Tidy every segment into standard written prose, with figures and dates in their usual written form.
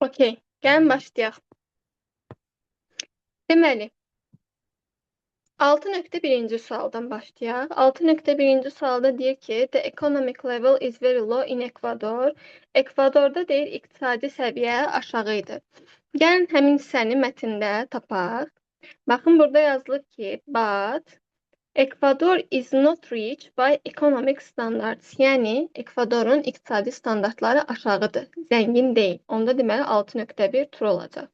Okey, gəlin başlayaq. Deməli, 6.1-ci sualdan başlayaq. 6.1-ci sualda deyir ki, the economic level is very low in Ecuador. Ekvadorda deyir iqtisadi səviyyə aşağı idi. Gəlin həmin hissəni mətndə tapaq. Baxın, burada yazılıb ki, but Ecuador is not reached by economic standards. Yəni, Ekvadorun iqtisadi standartları aşağıdır, zəngin deyil. Onda deməli 6.1 true olacaq.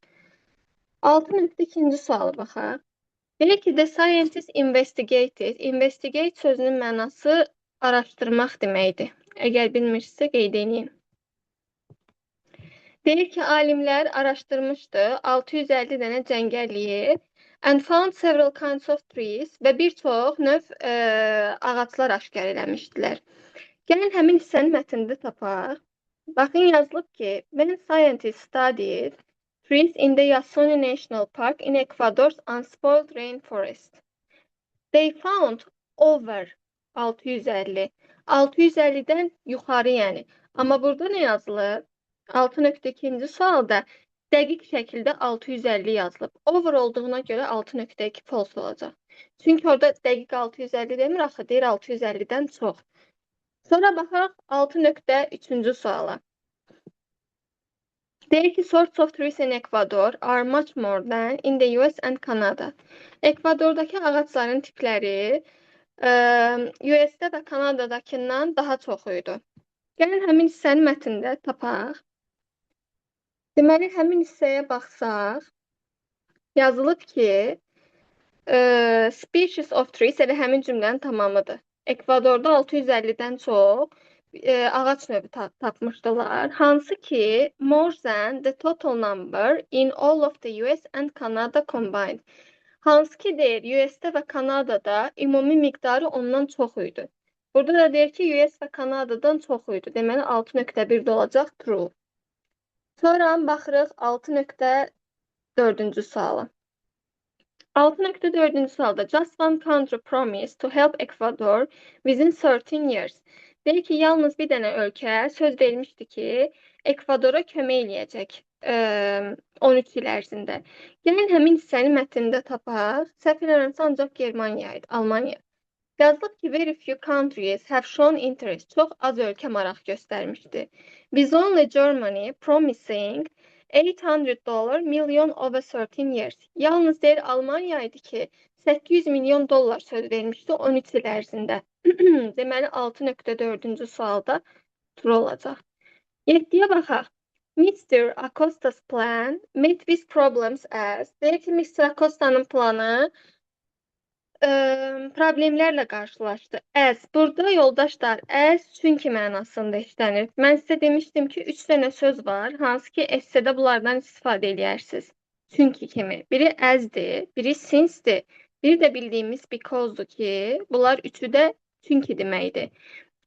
6.2-ci suala baxaq. Deyir ki, the scientists investigated. Investigate sözünün mənası araşdırmaq deməkdir. Əgər bilmirsinizsə qeyd edin. Deyir ki, alimlər araşdırmışdı 650 dənə cəngəlliyi and found several kinds of trees və bir çox növ ağaclar aşkar eləmişdilər. Gəlin həmin hissənin mətnində tapaq. Baxın, yazılıb ki, when scientists studied trees in the Yasuni National Park in Ecuador's unspoiled rainforest. They found over 650. 650'den yuxarı yəni. Amma burada nə yazılıb? 6.2-ci sualda dəqiq şəkildə 650 yazılıb. Over olduğuna görə 6.2 false olacaq. Çünki orada dəqiq 650 demir, axı deyir 650-dən çox. Sonra baxaq 6.3-cü suala. Deyir ki, sorts of trees in Ecuador are much more than in the US and Canada. Ekvadordakı ağacların tipləri US-də və Kanadadakindən daha çox idi. Gəlin həmin hissənin mətnində tapaq. Deməli, həmin hissəyə baxsaq, yazılıb ki, species of trees elə həmin cümlənin tamamıdır. Ekvadorda 650-dən çox ağac növü tapmışdılar. Hansı ki, more than the total number in all of the US and Canada combined. Hansı ki deyir, US-də və Kanadada ümumi miqdarı ondan çox idi. Burada da deyir ki, US və Kanadadan çox idi. Deməli, 6.1 olacaq true. Sonra baxırıq 6.4-cü suala. 6.4-cü sualda just one country promised to help Ecuador within 13 years. Deyir ki, yalnız bir dənə ölkə söz vermişdi ki, Ekvadora kömək eləyəcək 13 il ərzində. Gəlin həmin hissəni mətnində tapaq. Səhv eləmirəmsə ancaq Germaniya idi, Almaniya. Yazılıb ki, very few countries have shown interest. Çox az ölkə maraq göstərmişdi. Biz only Germany promising $800 million over 13 years. Yalnız deyir Almanya idi ki, 800 milyon dollar söz vermişdi 13 il ərzində. Deməli 6.4-cü sualda true olacaq. 7-yə baxaq. Mr. Acosta's plan met with problems as. Deyir ki, Mr. Acosta'nın planı problemlərlə qarşılaşdı. As. Burada yoldaşlar as çünki mənasında işlənir. Mən sizə demişdim ki, 3 dənə söz var, hansı ki essedə bunlardan istifadə edərsiniz. Çünki kimi. Biri as'dir, biri since'dir. Bir də bildiyimiz because'dur ki, bunlar üçü də çünki deməkdir.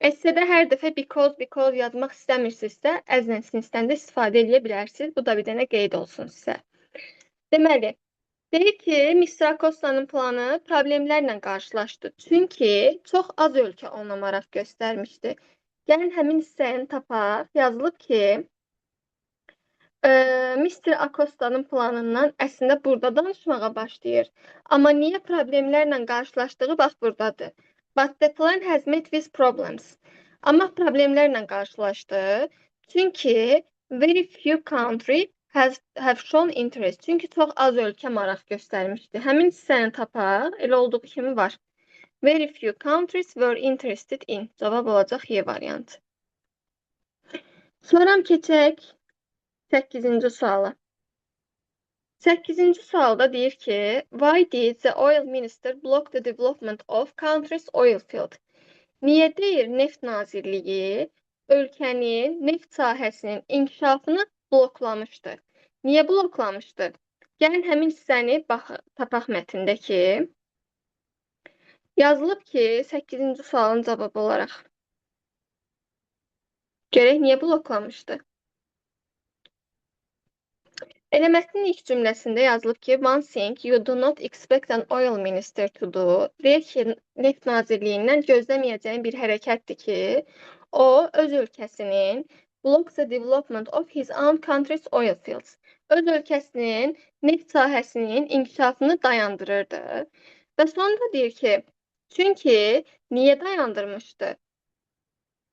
Essedə hər dəfə because yazmaq istəmirsinizsə, as-lə since-dən də istifadə edə bilərsiniz. Bu da bir dənə qeyd olsun sizə. Deməli, deyir ki, Mr. Acosta'nın planı problemlərlə qarşılaşdı. Çünki çox az ölkə ona maraq göstərmişdi. Gəlin həmin hissəni tapaq. Yazılıb ki, Mr. Acosta'nın planından əslində burada danışmağa başlayır. Amma niyə problemlərlə qarşılaşdığı bax buradadır. But the plan has met with problems. Amma problemlərlə qarşılaşdı. Çünki very few countries have shown interest. Çünki çox az ölkə maraq göstərmişdi. Həmin hissəni tapaq. Elə olduğu kimi var. Very few countries were interested in. Cavab olacaq Y variantı. Sonra keçək 8-ci suala. 8-ci sualda deyir ki, why did the oil minister block the development of country's oil field? Niyə deyir Neft Nazirliyi ölkənin neft sahəsinin inkişafını bloklamışdı? Niyə bloklamışdı? Gəlin həmin hissəni tapaq mətndə ki, yazılıb ki, 8-ci sualın cavabı olaraq. Görək niyə bloklamışdı? Elə mətnin ilk cümləsində yazılıb ki, one thing you do not expect an oil minister to do. Deyir ki, Neft Nazirliyindən gözləməyəcəyin bir hərəkətdir ki, o öz ölkəsinin blocks the development of his own country's oil fields. Öz ölkəsinin neft sahəsinin inkişafını dayandırırdı. Və sonra deyir ki, çünki niyə dayandırmışdı?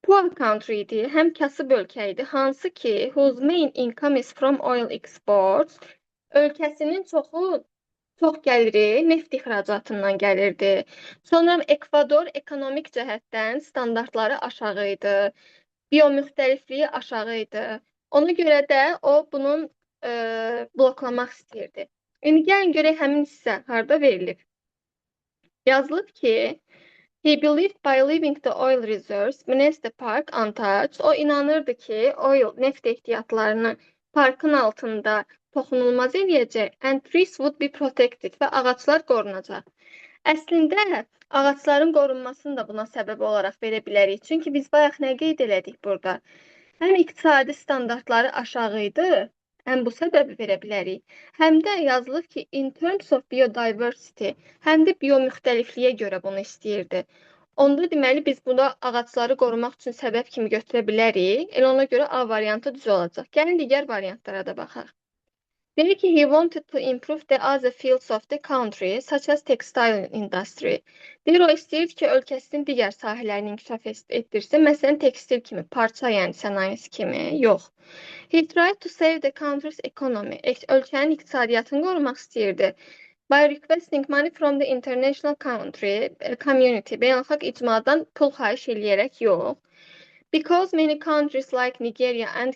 Poor country idi, həm kasıb ölkə idi, hansı ki, whose main income is from oil exports, ölkəsinin çox gəliri neft ixracatından gəlirdi. Sonra Ekvador ekonomik cəhətdən standartları aşağı idi, biomüxtəlifliyi aşağı idi. Ona görə də o bunun bloklamaq istəyirdi. İndi gəlin görək həmin hissə harda verilib. Yazılıb ki, he believed by leaving the oil reserves beneath the park untouched. O inanırdı ki, neft ehtiyatlarını parkın altında toxunulmaz eləyəcək and trees would be protected və ağaclar qorunacaq. Əslində, ağacların qorunmasını da buna səbəb olaraq verə bilərik. Çünki biz bayaq nə qeyd elədik burada? Həm iqtisadi standartları aşağı idi, həm bu səbəbi verə bilərik. Həm də yazılıb ki, in terms of biodiversity, həm də biomüxtəlifliyə görə bunu istəyirdi. Onda deməli biz buna ağacları qorumaq üçün səbəb kimi götürə bilərik. Elə ona görə A variantı düz olacaq. Gəlin digər variantlara da baxaq. Deyir ki, he wanted to improve the other fields of the country, such as textile industry. Deyir, o istəyir ki, ölkəsinin digər sahələrini inkişaf etdirsin. Məsələn, tekstil kimi, parça yəni sənayesi kimi, yox. He tried to save the country's economy. Ölkənin iqtisadiyyatını qorumaq istəyirdi. By requesting money from the international community, beynəlxalq icmadan pul xahiş eləyərək yox. Because many countries like Nigeria and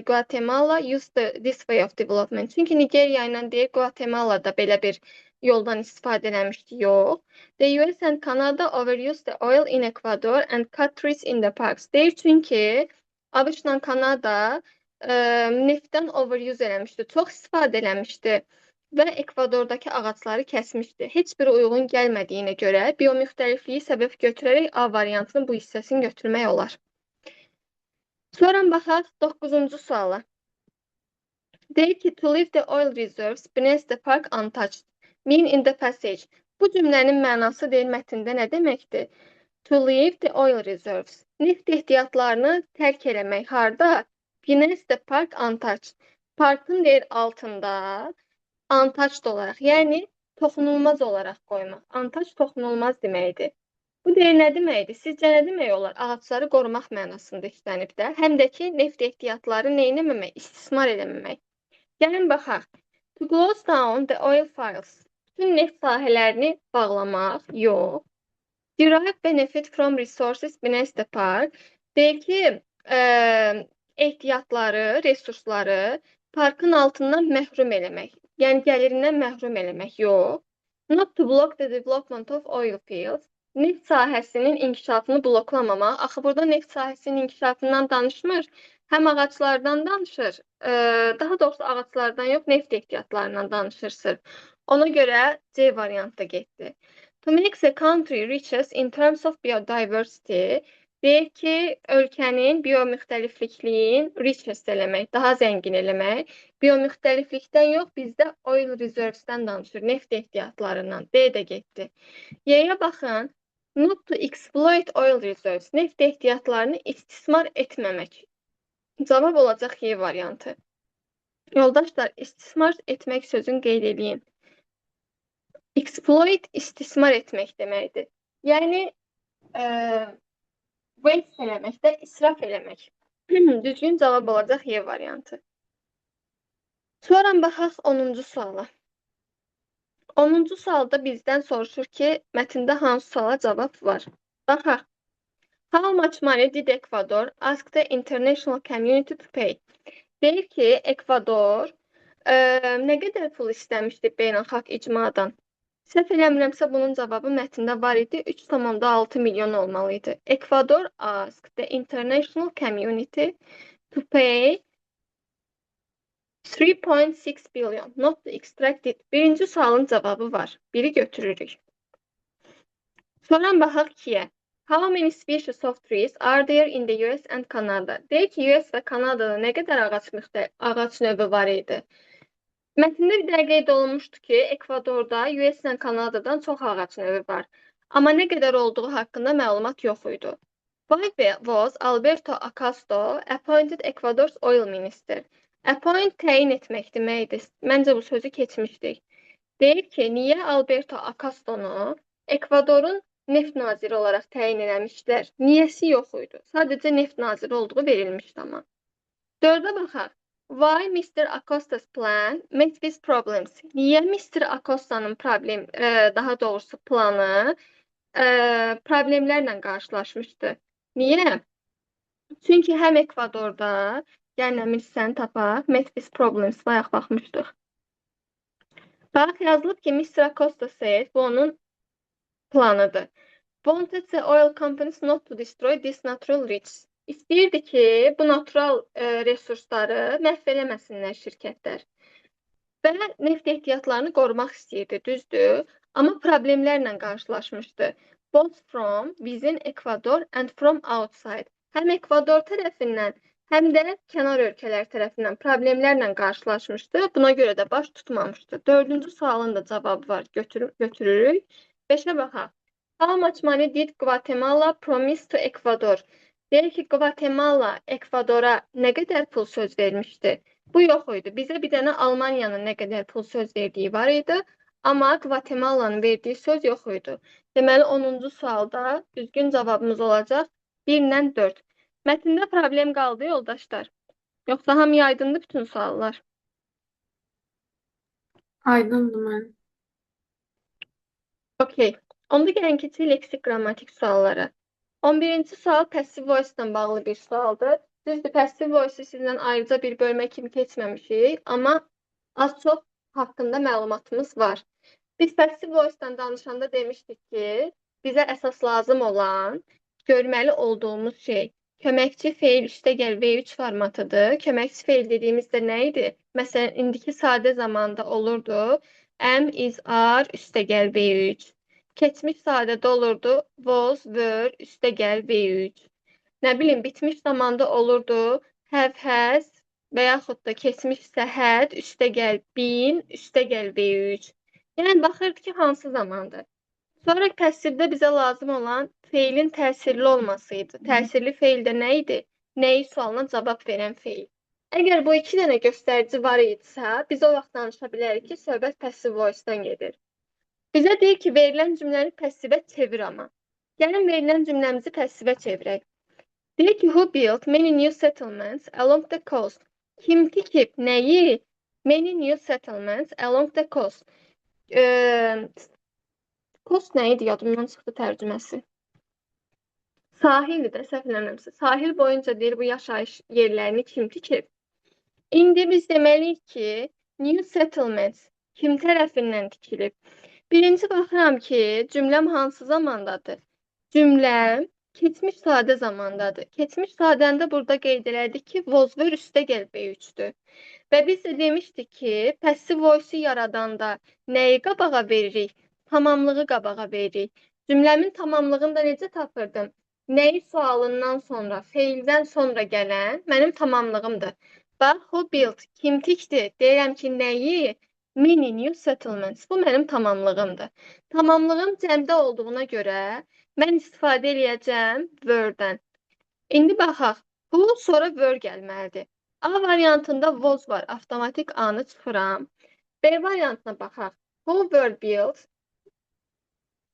Guatemala use this way of development. Çünki Nigeria ilə deyir, Guatemala da belə bir yoldan istifadə eləmişdi, yox. The US and Canada overused the oil in Ecuador and cut trees in the parks. Deyir, çünki ABŞ-la Kanada neftdən overuse eləmişdi, çox istifadə eləmişdi və Ekvadordakı ağacları kəsmişdi. Heç biri uyğun gəlmədiyinə görə biomüxtəlifliyi səbəb götürərək A variantının bu hissəsini götürmək olar. Sonra baxaq 9-cu suala. Deyir ki, to leave the oil reserves beneath the park untouched, mean in the passage. Bu cümlənin mənası deyir mətndə nə deməkdir? To leave the oil reserves. Neft ehtiyatlarını tərk eləmək. Harda? Beneath the park untouched. Parkın deyir altında untouched olaraq, yəni toxunulmaz olaraq qoymaq. Untouched toxunulmaz deməkdir. Bu deyir nə deməkdir? Sizcə nə demək olar? Ağacları qorumaq mənasında işlənib də. Həm də ki, neft ehtiyatları nə etməmək, istismar eləməmək. Gəlin baxaq. To close down the oil fields. Bütün neft sahələrini bağlamaq, yox. Derive benefit from resources beneath the park. Deyir ki, ehtiyatları, resursları parkın altından məhrum eləmək. Yəni gəlirindən məhrum eləmək, yox. Not to block the development of oil fields. Neft sahəsinin inkişafını bloklamamaq. Axı burada neft sahəsinin inkişafından danışmır. Həm ağaclardan danışır. Daha doğrusu ağaclardan yox, neft ehtiyatlarından danışır sırf. Ona görə C variantı getdi. To make the country riches in terms of biodiversity. Deyir ki, ölkənin biomüxtəliflikliyin riches eləmək, daha zəngin eləmək. Biomüxtəliflikdən yox, bizdə oil reservesdən danışır, neft ehtiyatlarından. D də getdi. Y-yə baxın. Not to exploit oil reserves. Neft ehtiyatlarını istismar etməmək. Cavab olacaq Y variantı. Yoldaşlar, istismar etmək sözünü qeyd edin. Exploit istismar etmək deməkdir. Yəni, waste eləmək də israf eləmək. Düzgün cavab olacaq Y variantı. Sonra baxaq 10-cu suala. 10-cu sualda bizdən soruşur ki, mətndə hansı suala cavab var? Baxaq. How much money did Ecuador ask the international community to pay? Deyir ki, Ekvador nə qədər pul istəmişdi beynəlxalq icmadan? Səhv eləmirəmsə, bunun cavabı mətndə var idi, 3,6 milyon olmalı idi. Ecuador asked the international community to pay 3.6 billion, not extracted. Birinci sualın cavabı var. Biri götürürük. Sonra baxaq 2-yə. How many species of trees are there in the US and Canada? Deyir ki, US və Kanadada nə qədər ağac növü var idi? Mətndə bir də qeyd olunmuşdu ki, Ekvadorda US və Kanadadan çox ağac növü var. Amma nə qədər olduğu haqqında məlumat yox idi. Why was Alberto Acosta appointed Ecuador's oil minister? Appoint təyin etmək deməkdir. Məncə bu sözü keçmişdik. Deyir ki, niyə Alberto Acosta'nı Ekvadorun neft naziri olaraq təyin eləmişlər? Niyəsi yox idi. Sadəcə neft naziri olduğu verilmişdi amma. 4-ə baxaq. Why Mr. Acosta's plan met with problems? Niyə Mr. Acosta'nın daha doğrusu planı problemlərlə qarşılaşmışdı? Niyə? Çünki həm Ekvadorda, gəlməmişsən tapaq, met with problems bayaq baxmışdıq. Bax, yazılıb ki, Mr. Acosta said, bu onun planıdır. Wanted the oil companies not to destroy this natural riches. İstəyirdi ki, bu natural resursları məhv eləməsinlər şirkətlər. Və neft ehtiyatlarını qorumaq istəyirdi, düzdür. Amma problemlərlə qarşılaşmışdı. Both from within Ecuador and from outside. Həm Ekvador tərəfindən, həm də kənar ölkələr tərəfindən problemlərlə qarşılaşmışdı. Buna görə də baş tutmamışdı. 4-cü sualın da cavabı var. Götürürük. 5-ə baxaq. How much money did Guatemala promise to Ecuador? Deyir ki, Guatemala Ekvadora nə qədər pul söz vermişdi? Bu yox idi. Bizə bir dənə Almaniyanın nə qədər pul söz verdiyi var idi. Amma Guatemala'nın verdiyi söz yox idi. Deməli, 10-cu sualda düzgün cavabımız olacaq 1-lə 4. Mətndə problem qaldı, yoldaşlar. Yoxsa hamıya aydındır bütün suallar? Aydındır mən. Okey. Onda gəlin keçək leksik qrammatik suallara. 11-ci sual passive voice ilə bağlı bir sualdır. Düzdür, passive voice-u sizlə ayrıca bir bölmə kimi keçməmişik, amma az çox haqqında məlumatımız var. Biz passive voice-dan danışanda demişdik ki, bizə əsas lazım olan, görməli olduğumuz şey köməkçi feil üstəgəl V3 formatıdır. Köməkçi feil dediyimizdə nə idi? Məsələn, indiki sadə zamanda olurdu. Am, is, are üstəgəl V3. Keçmiş sadədə olurdu. Was, were üstəgəl V3. Nə bilim, bitmiş zamanda olurdu. Have, has və yaxud da keçmiş isə had üstəgəl been üstəgəl V3. Yəni, baxırdı ki, hansı zamandır. Sonra passivdə bizə lazım olan feilin təsirli olmasıydı. Təsirli feil də nə idi? Nəyi sualına cavab verən feil. Əgər bu 2 dənə göstərici var idisə, biz o vaxt danışa bilərik ki, söhbət passive voice-dan gedir. Bizə deyir ki, verilən cümləni passivə çevir amma. Gəlin verilən cümləmizi passivə çevirək. Deyir ki, who built many new settlements along the coast? Kim tikib nəyi? Many new settlements along the coast. Coast nə idi? Yadımdan çıxdı tərcüməsi. Sahildir də, səhv eləmirəmsə. Sahil boyunca deyir, bu yaşayış yerlərini kim tikib? İndi biz deməliyik ki, new settlements kim tərəfindən tikilib? Birinci baxıram ki, cümləm hansı zamandadır? Cümləm keçmiş sadə zamandadır. Keçmiş sadəndə burada qeyd elədik ki, was were üstəgəl B3-dür. Və biz də demişdik ki, passive voice-u yaradanda nəyi qabağa veririk? Tamamlığı qabağa veririk. Cümləmin tamamlığını da necə tapırdım? Nəyi sualından sonra, feildən sonra gələn mənim tamamlığımdır. Bax, who built, kim tikdi? Deyirəm ki, nəyi? Many new settlements. Bu mənim tamamlığımdır. Tamamlığım cəmdə olduğuna görə mən istifadə eləyəcəm were-dən. İndi baxaq. Bu sonra were gəlməlidir. A variantında was var. Avtomatik A-nı çıxıram. B variantına baxaq. Who were built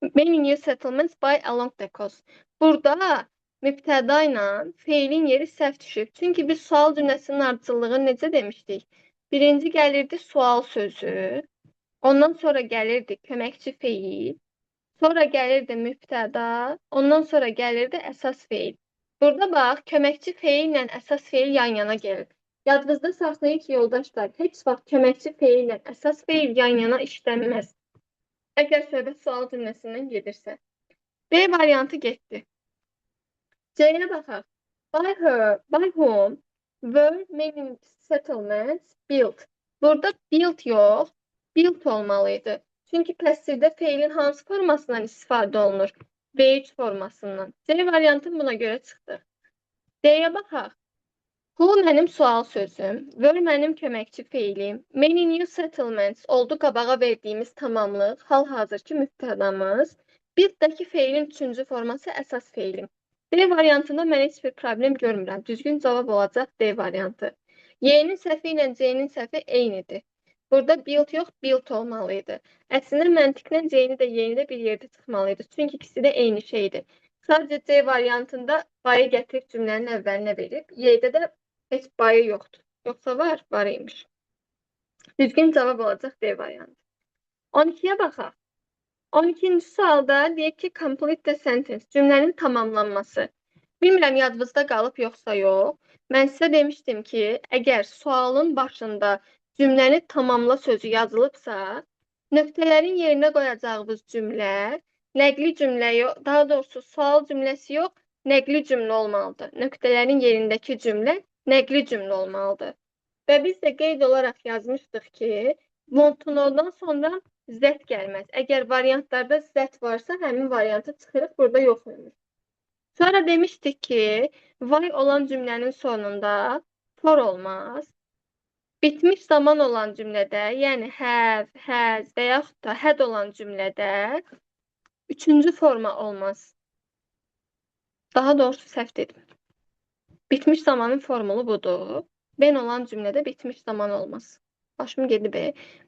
many new settlements by along the coast. Burada mübtəda ilə feilin yeri səhv düşüb. Çünki biz sual cümləsinin ardıcıllığını necə demişdik? Birinci gəlirdi sual sözü. Ondan sonra gəlirdi köməkçi feil. Sonra gəlirdi mübtəda. Ondan sonra gəlirdi əsas feil. Burada bax, köməkçi feil ilə əsas feil yan-yana gəlir. Yadınızda saxlayın ki, yoldaşlar, heç vaxt köməkçi feil ilə əsas feil yan-yana işlənməz. Əgər söhbət sual cümləsindən gedirsə. B variantı getdi. C-yə baxaq. By whom were many settlements built? Burada built yox, built olmalıydı. Çünki passivdə feilin hansı formasından istifadə olunur? V3 formasından. C variantı buna görə çıxdı. D-yə baxaq. Who mənim sual sözüm, were mənim köməkçi feilim, many new settlements oldu qabağa verdiyimiz tamamlıq, hal-hazırki mübtədamız, build-dakı feilin 3-cü forması əsas feilim. D variantında mən heç bir problem görmürəm. Düzgün cavab olacaq D variantı. Y-nin səhvi ilə C-nin səhvi eynidir. Burada build yox, build olmalıydı. Əslində məntiqlə C-ni də Y-ni də bir yerdə çıxmalıydı. Çünki ikisi də eyni şeydir. Sadəcə C variantında bayı gətirib cümlənin əvvəlinə verib. Y-də də heç bayı yoxdur. Yoxsa var, var imiş. Düzgün cavab olacaq D variantı. 12-yə baxaq. 12-ci sualda deyək ki, complete the sentence, cümlənin tamamlanması. Bilmirəm, yadınızda qalıb yoxsa yox. Mən sizə demişdim ki, əgər sualın başında cümləni tamamla sözü yazılıbsa, nöqtələrin yerinə qoyacağımız cümlə nəqli cümlə yox, daha doğrusu sual cümləsi yox, nəqli cümlə olmalıdır. Nöqtələrin yerindəki cümlə nəqli cümlə olmalıdır. Və biz də qeyd olaraq yazmışdıq ki, want to know-dan sonra Z gəlməz. Əgər variantlarda Z varsa, həmin variantı çıxırıq, burada yox olur. Sonra demişdik ki, why olan cümlənin sonunda for olmaz. Bitmiş zaman olan cümlədə, yəni have, has və yaxud da had olan cümlədə üçüncü forma olmaz. Daha doğrusu səhv dedim. Bitmiş zamanın formulu budur. Ben olan cümlədə bitmiş zaman olmaz. Başım gedib.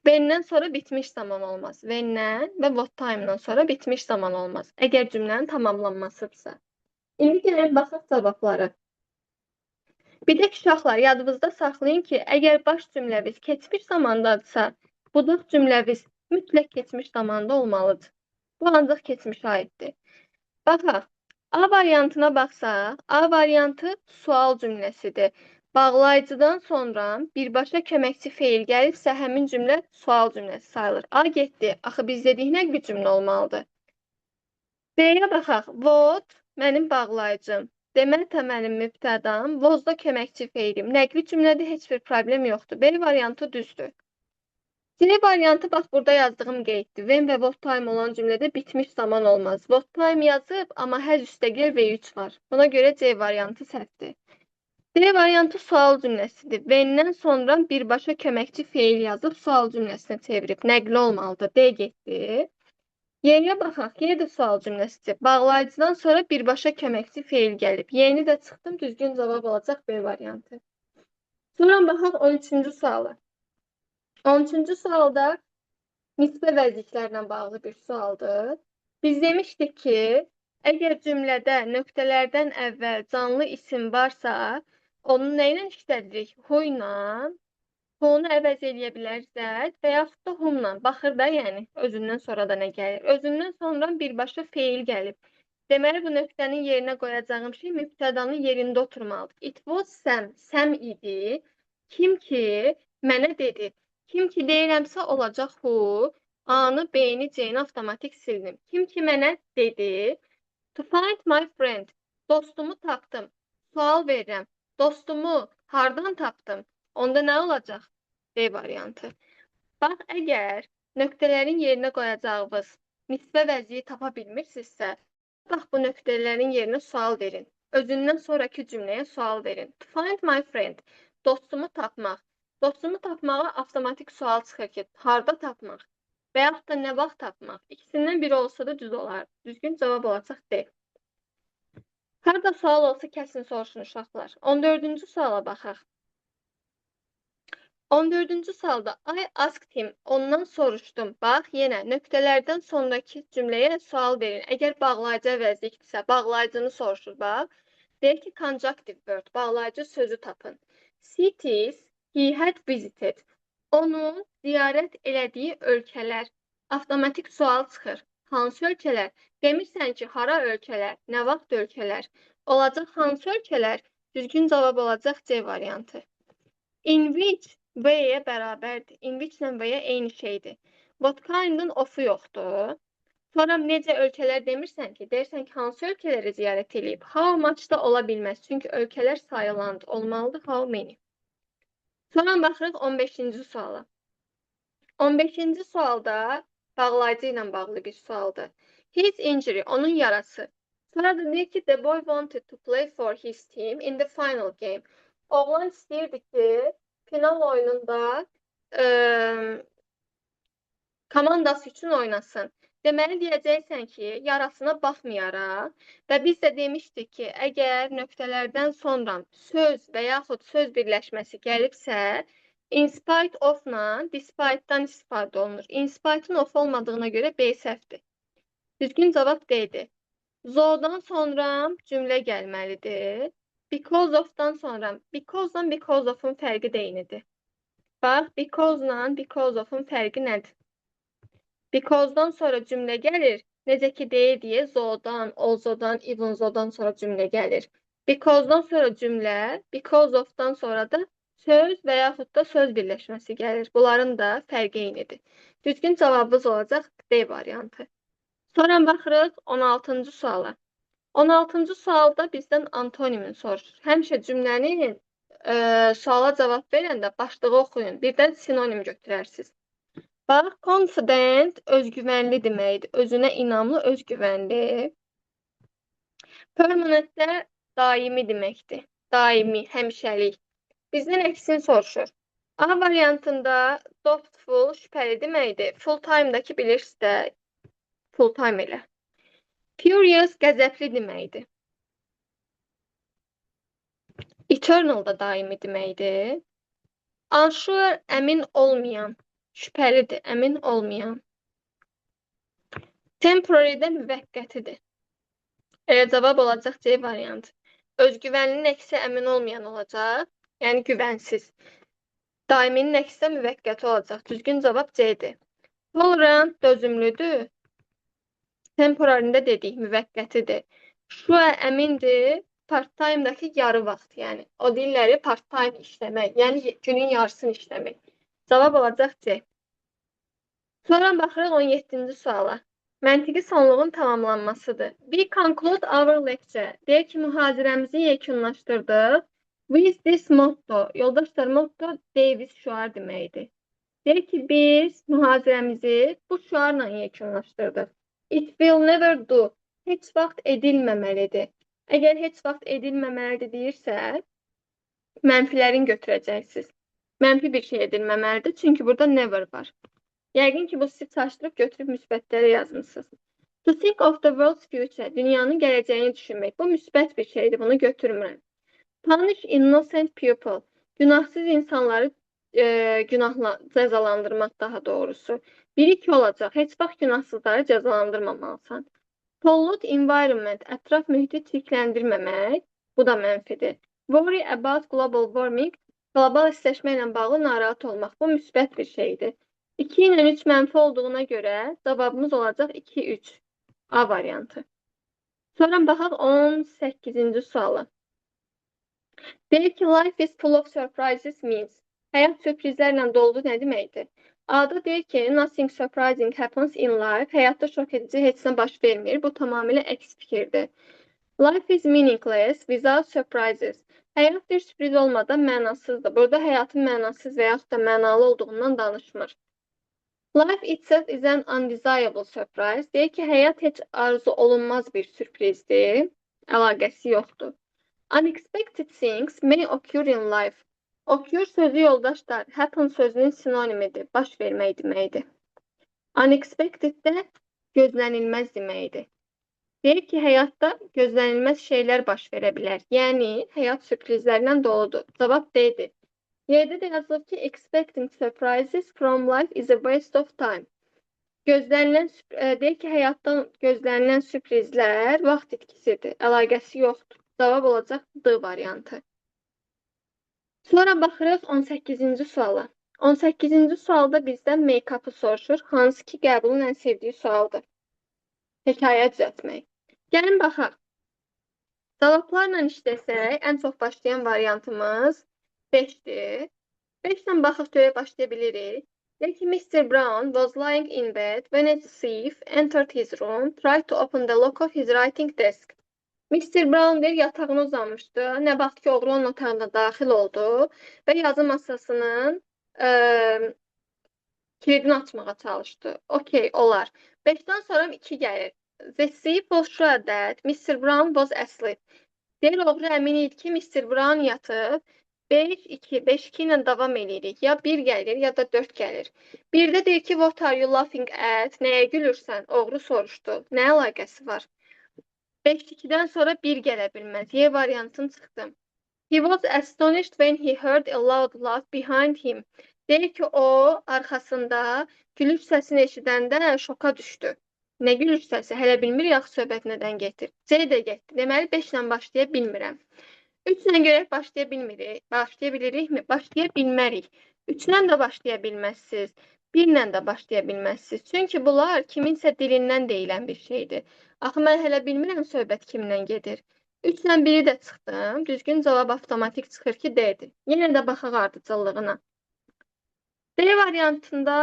Bendən sonra bitmiş zaman olmaz. When'dən və what time'dan sonra bitmiş zaman olmaz. Əgər cümlənin tamamlanmasıdırsa. İndi gəlin baxaq cavabları. Bir də uşaqlar, yadınızda saxlayın ki, əgər baş cümləviz keçmiş zamandadırsa, budaq cümləviz mütləq keçmiş zamanda olmalıdır. Bu ancaq keçmişə aiddir. Baxaq. A variantına baxsaq, A variantı sual cümləsidir. Bağlayıcıdan sonra birbaşa köməkçi feil gəlibsə, həmin cümlə sual cümləsi sayılır. A getdi. Axı biz dedik nəqli cümlə olmalıdır. B-yə baxaq. What mənim bağlayıcım. Deməli mənim mübtədam, was da köməkçi feilim. Nəqli cümlədə heç bir problem yoxdur. B variantı düzdür. C variantı bax burada yazdığım qeyddir. When və what time olan cümlədə bitmiş zaman olmaz. What time yazıb, amma has üstəgəl V3 var. Buna görə C variantı səhvdir. D variantı sual cümləsidir. When'dən sonra birbaşa köməkçi feil yazıb sual cümləsinə çevirib. Nəqli olmalıdır. D getdi. Y-yə baxaq. Y də sual cümləsidir. Bağlayıcıdan sonra birbaşa köməkçi feil gəlib. Y-ni də çıxdım. Düzgün cavab olacaq B variantı. Sonra baxaq 13-cü suala. 13-cü sualda nisbə vəziflərlə bağlı bir sualdır. Biz demişdik ki, əgər cümlədə nöqtələrdən əvvəl canlı isim varsa, onu nə ilə işlədirik? Who ilə, who-nu əvəz eləyə bilərik və yaxud da whom-la. Baxır da, yəni, özündən sonra da nə gəlir? Özündən sonra birbaşa feil gəlib. Deməli, bu nöqtənin yerinə qoyacağım şey mübtədanın yerində oturmalıdır. It was Sam. Sam idi. Kim ki, mənə dedi. Kim ki deyirəmsə olacaq who, A-nı, B-ni, C-ni avtomatik sildim. Kim ki mənə dedi, to find my friend, dostumu tapdım. Sual verirəm, dostumu hardan tapdım? Onda nə olacaq? D variantı. Bax, əgər nöqtələrin yerinə qoyacağınız nisbə vəziyi tapa bilmirsinizsə, bax bu nöqtələrin yerinə sual verin. Özündən sonraki cümləyə sual verin. To find my friend, dostumu tapmaq. Dostumu tapmağa avtomatik sual çıxır ki, harda tapmaq və yaxud da nə vaxt tapmaq. İkisindən biri olsa da düz olar. Düzgün cavab olacaq D. Harda sual olsa kəsin soruşun uşaqlar. 14-cü suala baxaq. 14-cü sualda I asked him, ondan soruşdum. Bax, yenə nöqtələrdən sonraki cümləyə sual verin. Əgər bağlayıcı əvəzlikdirsə, bağlayıcını soruşur, bax. Deyir ki, conjunctive word, bağlayıcı sözü tapın. Cities he had visited. Onun ziyarət elədiyi ölkələr. Avtomatik sual çıxır. Hansı ölkələr? Demirsən ki, hara ölkələr, nə vaxt ölkələr? Olacaq hansı ölkələr? Düzgün cavab olacaq C variantı. In which V-yə bərabərdir. In which ilə V-yə eyni şeydir. What kind-ın of-u yoxdur. Sonra necə ölkələr demirsən ki, deyirsən ki, hansı ölkələri ziyarət edib? How much da ola bilməz. Çünki ölkələr sayılandır. Olmalıdır how many. Sonra baxırıq 15-ci suala. 15-ci sualda bağlayıcı ilə bağlı bir sualdır. His injury, onun yarası. Sonra da deyir ki, the boy wanted to play for his team in the final game. Oğlan istəyirdi ki, final oyununda komandası üçün oynasın. Deməli deyəcəksən ki, yarasına baxmayaraq və biz də demişdik ki, əgər nöqtələrdən sonra söz və yaxud söz birləşməsi gəlibsə, in spite of-la despite-dan istifadə olunur. In spite-ın of olmadığına görə B səhvdir. Düzgün cavab D-dir. Zo'dan sonra cümlə gəlməlidir. Because of-dan sonra because-la because of-un fərqi də eynidir. Bax, because-la because of-un fərqi nədir? Because-dan sonra cümlə gəlir. Necə ki deyə zo'dan, also'dan, even zo'dan sonra cümlə gəlir. Because-dan sonra cümlə, because of-dan sonra da söz və yaxud da söz birləşməsi gəlir. Bunların da fərqi eynidir. Düzgün cavabımız olacaq D variantı. Sonra baxırıq 16-cı suala. 16-cı sualda bizdən antonimin soruşur. Həmişə cümlənin suala cavab verəndə başlığı oxuyun. Birdən sinonim götürərsiniz. Bax, confident özgüvənli deməkdir. Özünə inamlı, özgüvənli. Permanent də daimi deməkdir. Daimi, həmişəlik. Bizdən əksini soruşur. A variantında doubtful, şübhəli deməkdir. Full time-daki bilirsiniz də full time elə. Furious, qəzəbli deməkdir. Eternal da daimi deməkdir. Unsure, əmin olmayan. Şübhəlidir, əmin olmayan. Temporary-də müvəqqətidir. Elə cavab olacaq C variantı. Özgüvənlinin əksi əmin olmayan olacaq, yəni güvənsiz. Daiminin əksi də müvəqqəti olacaq. Düzgün cavab C-dir. Tolerant dözümlüdür. Temporary-də dedik, müvəqqətidir. Sure əmindir, part-time-daki yarı vaxt, yəni. O deyirləri part-time işləmək, yəni günün yarısını işləmək. Cavab olacaq C. Sonra baxırıq 17-ci suala. Məntiqi sonluğun tamamlanmasıdır. We conclude our lecture. Deyək ki, mühazirəmizi yekunlaşdırdıq. With this motto. Yoldaşlar, motto Davis şüar deməkdir. Deyək ki, biz mühazirəmizi bu şüarla yekunlaşdırdıq. It will never do. Heç vaxt edilməməlidir. Əgər heç vaxt edilməməlidir deyirsə, mənfilərin götürəcəksiniz. Mənfi bir şey edilməməlidir, çünki burada never var. Yəqin ki, bu sizi çaşdırıb götürüb müsbətləri yazmışsınız. To think of the world's future, dünyanın gələcəyini düşünmək. Bu müsbət bir şeydir, bunu götürmürəm. Punish innocent people, günahsız insanları cəzalandırmaq daha doğrusu. 1-2 olacaq, heç vaxt günahsızları cəzalandırmamalısan. Pollute environment, ətraf mühiti çirkləndirməmək, bu da mənfidir. Worry about global warming, qlobal istiləşmə ilə bağlı narahat olmaq, bu müsbət bir şeydir. 2 ilə 3 mənfi olduğuna görə cavabımız olacaq 2-3. A variantı. Sonra baxaq 18-ci suala. Deyir ki, life is full of surprises means. Həyat sürprizlərlə doludur nə deməkdir? A'da deyir ki, nothing surprising happens in life. Həyatda şok edici heç nə baş vermir. Bu tamamilə əks fikirdir. Life is meaningless without surprises. Həyat bir sürpriz olmadan mənasızdır. Burada həyatın mənasız və yaxud da mənalı olduğundan danışmır. Life itself is an undesirable surprise. Deyir ki, həyat heç arzu olunmaz bir sürprizdir. Əlaqəsi yoxdur. Unexpected things may occur in life. Occur sözü yoldaşlar, happen sözünün sinonimidir, baş vermək deməkdir. Unexpected də gözlənilməz deməkdir. Deyir ki, həyatda gözlənilməz şeylər baş verə bilər. Yəni, həyat sürprizlərlə doludur. Cavab D-dir. Yerdə də yazılıb ki, expecting surprises from life is a waste of time. Deyir ki, həyatdan gözlənilən sürprizlər vaxt itkisidir, əlaqəsi yoxdur. Cavab olacaq D variantı. Sonra baxırıq 18-ci suala. 18-ci sualda bizdən make-up'ı soruşur, hansı ki qəbulun ən sevdiyi sualdır. Hekayə düzəltmək. Gəlin baxaq. Cavablarla işləsək, ən çox başlayan variantımız 5-dir. 5-dən baxıb görək başlaya bilirik. Deyək ki, Mr. Brown was lying in bed when a thief entered his room, tried to open the lock of his writing desk. Mr. Brown deyir, yatağına uzanmışdı. Nə vaxt ki, oğru onun otağına daxil oldu və yazı masasının kilidini açmağa çalışdı. Okey, olar. 5-dən sonra 2 gəlir. The thief was sure that Mr. Brown was asleep. Deyir, oğru əmin idi ki, Mr. Brown yatıb. 5-2, 5-2 ilə davam edirik. Ya 1 gəlir, ya da 4 gəlir. Birdə deyir ki, what are you laughing at? Nəyə gülürsən? Oğru soruşdu. Nə əlaqəsi var? 5-2-dən sonra 1 gələ bilməz. Y variantını çıxdım. He was astonished when he heard a loud laugh behind him. Deyir ki, o arxasında gülüş səsini eşidəndə şoka düşdü. Nə gülüş səsi? Hələ bilmir yaxşı söhbət nədən getir. C də getdi. Deməli 5 ilə başlaya bilmirəm. 3 ilə görək başlaya bilmirik. Başlaya bilirikmi? Başlaya bilmərik. 3 ilə də başlaya bilməzsiniz. 1 ilə də başlaya bilməzsiniz. Çünki bunlar kiminsə dilindən deyilən bir şeydir. Axı mən hələ bilmirəm söhbət kimdən gedir. 3 ilə 1-i də çıxdım. Düzgün cavab avtomatik çıxır ki, D-dir. Yenə də baxaq ardıcıllığına. D variantında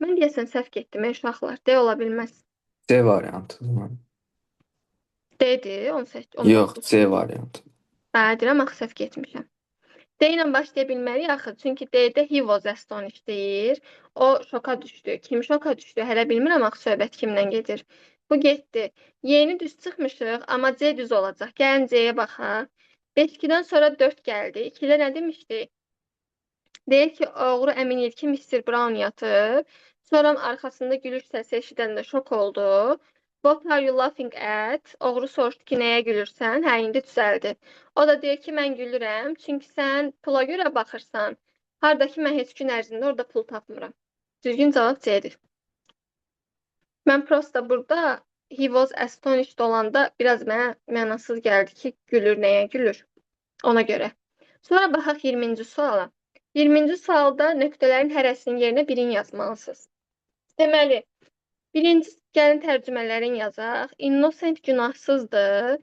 mən deyəsən səhv getdim uşaqlar. D ola bilməz. C variantı. D-dir. 18, Yox, 19. C variantı. Deyirəm, axı səhv getmişəm. D ilə başlaya bilmərik axı. Çünki D-də he was astonished deyir. O şoka düşdü. Kim şoka düşdü? Hələ bilmirəm axı söhbət kimdən gedir. Bu getdi. Y-ni düz çıxmışıq, amma C düz olacaq. Gəlin C-yə baxaq. 5-2-dən sonra 4 gəldi. 2-də nə demişdi? Deyir ki, oğru əmin idi ki, Mr. Brown yatıb. Sonra arxasında gülüş səsi eşidəndə şok oldu. What are you laughing at? Oğru soruşdu ki, nəyə gülürsən? Hə, indi düzəldi. O da deyir ki, mən gülürəm, çünki sən pula görə baxırsan. Harda ki, mən heç gün ərzində orada pul tapmıram. Düzgün cavab C-dir. Mən prosta burada he was astonished olanda biraz mənə mənasız gəldi ki, gülür, nəyə gülür? Ona görə. Sonra baxaq 20-ci suala. 20-ci sualda nöqtələrin hərəsinin yerinə 1-in yazmalısınız. Deməli, birinci gəlin tərcümələrin yazaq. Innocent günahsızdır.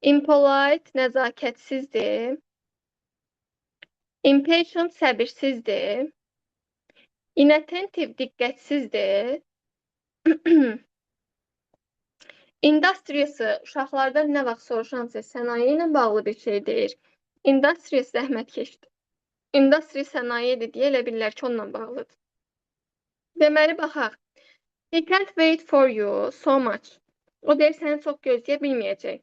Impolite nəzakətsizdir. Impatient səbirsizdir. Inattentive diqqətsizdir. Industrious uşaqlardan nə vaxt soruşansa sənaye ilə bağlı bir şey deyir. Industrious zəhmətkeşdir. Industry sənayedir deyə elə bilirlər ki, onunla bağlıdır. Deməli, baxaq. He can't wait for you so much. O deyir, səni çox gözləyə bilməyəcək.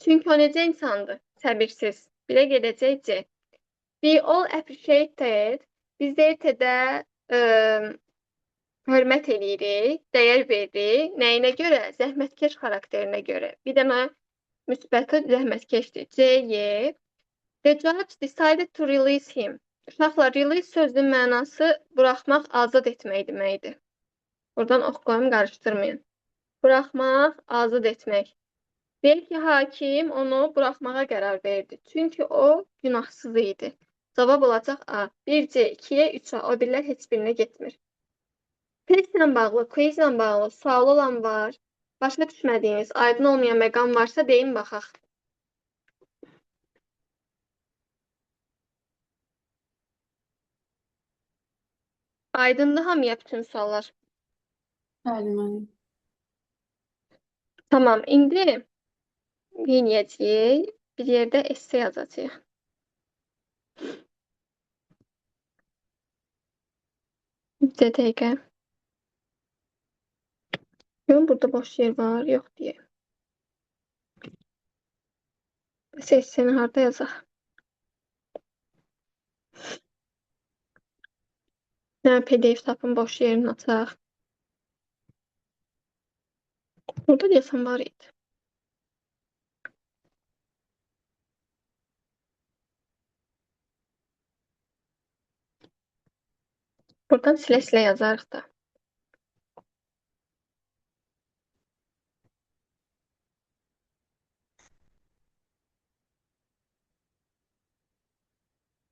Çünki o necə insandır? Səbirsiz. Birə gedəcək C. We all appreciated. Biz də ET-də hörmət edirik, dəyər veririk. Nəyinə görə? Zəhmətkeş xarakterinə görə. Bir dənə müsbəti zəhmətkeşdir. C-Y. The judge decided to release him. Uşaqlar, release sözünün mənası buraxmaq, azad etmək deməkdir. Buradan ox qoyum, qarışdırmayın. Buraxmaq, azad etmək. Deyir ki, hakim onu buraxmağa qərar verdi. Çünki o günahsız idi. Cavab olacaq A. 1C, 2-yə, 3-ə. O birlər heç birinə getmir. Testlə bağlı, quizlə bağlı sual olan var. Başa düşmədiyiniz, aydın olmayan məqam varsa deyin baxaq. Aydındır hamıya bütün suallar. Bəli, Tamam, indi yeniyəcəyik. Bir yerdə esse yazacağıq. Bir dəqiqə. Görün, burada boş yer var, yox deyə. Esseni harda yazaq? PDF tapın, boş yerini açaq. Burada deyəsən var idi. Buradan silə-silə yazarıq da.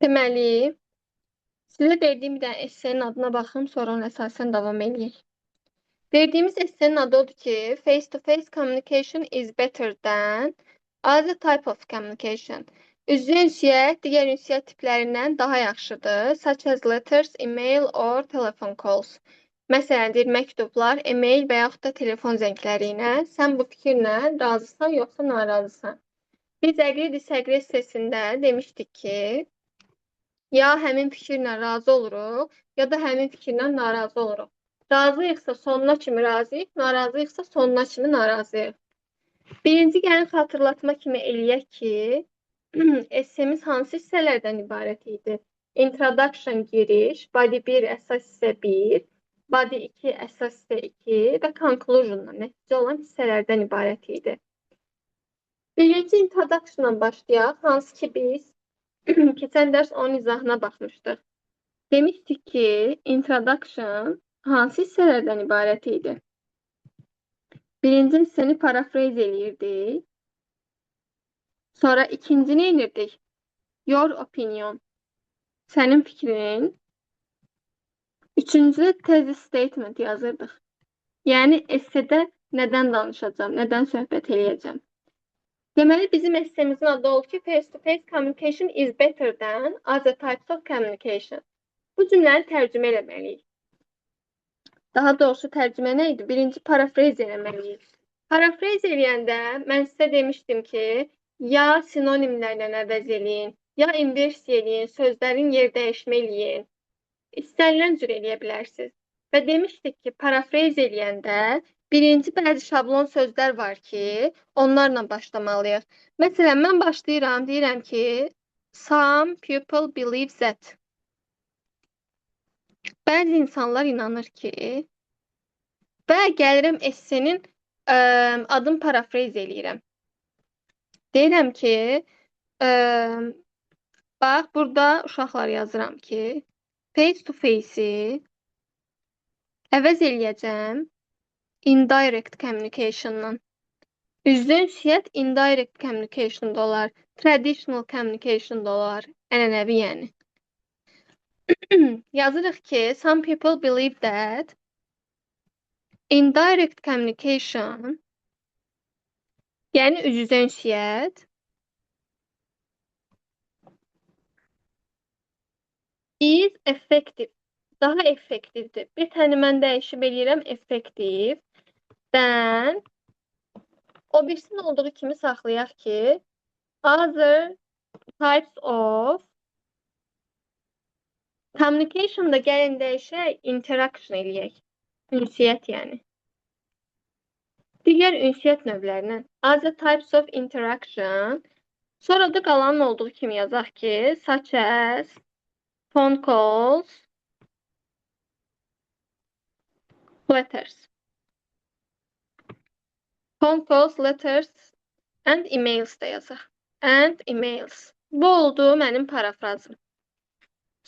Deməli, sizə verdiyim bir dənə essenin adına baxım, sonra ona əsasən davam edək. Verdiğimiz essenin adı odur ki, face-to-face communication is better than other type of communication. Üzvü ünsiyyət digər ünsiyyət tiplərindən daha yaxşıdır, such as letters, email or telephone calls. Məsələn, deyir, məktublar, email və yaxud da telefon zəngləri ilə. Sən bu fikirlə razısan, yoxsa narazısan? Biz əqri-disəqri sesində demişdik ki, ya həmin fikirlə razı oluruq, ya da həmin fikirlə narazı oluruq. Razıyıqsa sonuna kimi razıyıq, narazıyıqsa sonuna kimi narazıyıq. Birinci gəlin xatırlatma kimi eləyək ki, Essemiz hansı hissələrdən ibarət idi? Introduction giriş, body 1 əsas hissə 1, body 2 əsas hissə 2 və conclusionla nəticə olan hissələrdən ibarət idi. Birinci introductionla başlayaq. Hansı ki biz keçən dərs onun izahına baxmışdıq. Demişdik ki, introduction hansı hissələrdən ibarət idi? Birinci hissəni paraphrase eləyirdik. Sonra ikinci nə edirdik? Your opinion. Sənin fikrin. Üçüncü thesis statement yazırdıq. Yəni essedə nədən danışacağım, nədən söhbət eləyəcəm. Deməli, bizim essemizin adı oldu ki, face-to-face communication is better than other types of communication. Bu cümləni tərcümə eləməliyik. Daha doğrusu tərcümə nə idi? Birinci paraphrase eləməliyik. Paraphrase eləyəndə mən sizə demişdim ki, ya sinonimlərlə əvəz eləyin, ya inversiya eləyin, sözlərin yer dəyişmə eləyin. İstənilən cür eləyə bilərsiniz. Və demişdik ki, paraphrase eləyəndə birinci bəzi şablon sözlər var ki, onlarla başlamalıyıq. Məsələn, mən başlayıram, deyirəm ki, some people believe that. Bəzi insanlar inanır ki, və gəlirəm essenin adını paraphrase eləyirəm. Deyirəm ki, bax, burada uşaqlar yazıram ki, face to face'i əvəz eləyəcəm indirect communication'la. Üzlü ünsiyyət indirect communication'da olar, traditional communication'da olar, ənənəvi yəni. Yazırıq ki, some people believe that indirect communication, yəni üz-üzə ünsiyyət, is effective, daha effektivdir. Bir təni mən dəyişib eləyirəm effective, than, o birisinin olduğu kimi saxlayaq ki, other types of communication'da gəlin dəyişək, interaction eləyək. Ünsiyyət yəni. Digər ünsiyyət növlərindən. Other types of interaction. Sonra da qalanın olduğu kimi yazaq ki, such as phone calls, letters. Phone calls, letters and emails da yazaq. And emails. Bu oldu mənim parafrazım.